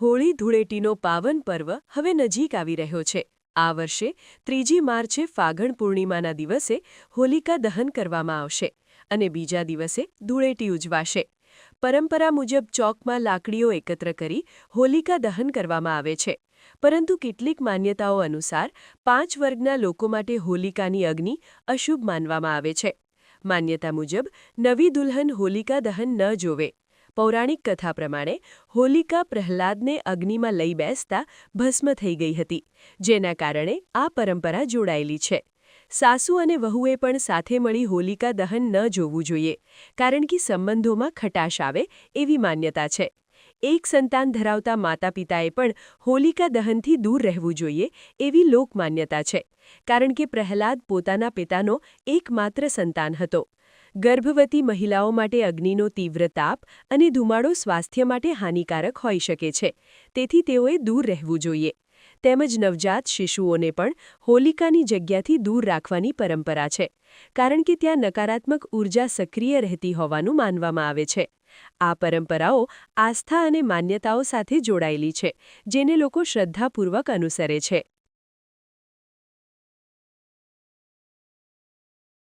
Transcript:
હોળી ધૂળેટીનો પાવન પર્વ હવે નજીક આવી રહ્યો છે। આ વર્ષે 3જી માર્ચે ફાગણ પૂર્ણિમાના દિવસે હોલિકા દહન કરવામાં આવશે અને બીજા દિવસે ધૂળેટી ઉજવાશે। પરંપરા મુજબ ચોકમાં લાકડીઓ એકત્ર કરી હોલિકા દહન કરવામાં આવે છે, પરંતુ કેટલીક માન્યતાઓ અનુસાર 5 વર્ગના લોકો માટે હોલિકાની અગ્નિ અશુભ માનવામાં આવે છે। માન્યતા મુજબ નવી દુલ્હન હોલિકા દહન ન જોવે। પૌરાણિક કથા પ્રમાણે હોલિકા પ્રહલાદને અગ્નિમાં લઈ બેસતા ભસ્મ થઈ ગઈ હતી, જેના કારણે આ પરંપરા જોડાયેલી છે। સાસુ અને વહુએ પણ સાથે મળી હોલિકા દહન ન જોવું જોઈએ, કારણ કે સંબંધોમાં ખટાશ આવે એવી માન્યતા છે। એક સંતાન ધરાવતા માતા પિતાએ પણ હોલિકા દહનથી દૂર રહેવું જોઈએ એવી લોકમાન્યતા છે, કારણ કે પ્રહલાદ પોતાના પિતાનો એકમાત્ર સંતાન હતો। ગર્ભવતી મહિલાઓ માટે અગ્નિનો તીવ્ર તાપ અને ધુમાડો સ્વાસ્થ્ય માટે હાનિકારક હોઈ શકે છે, તેથી તેઓએ દૂર રહેવું જોઈએ। તેમજ નવજાત શિશુઓને પણ હોલિકાની જગ્યાથી દૂર રાખવાની પરંપરા છે, કારણ કે ત્યાં નકારાત્મક ઊર્જા સક્રિય રહેતી હોવાનું માનવામાં આવે છે। આ પરંપરાઓ આસ્થા અને માન્યતાઓ સાથે જોડાયેલી છે, જેને લોકો શ્રદ્ધાપૂર્વક અનુસરે છે।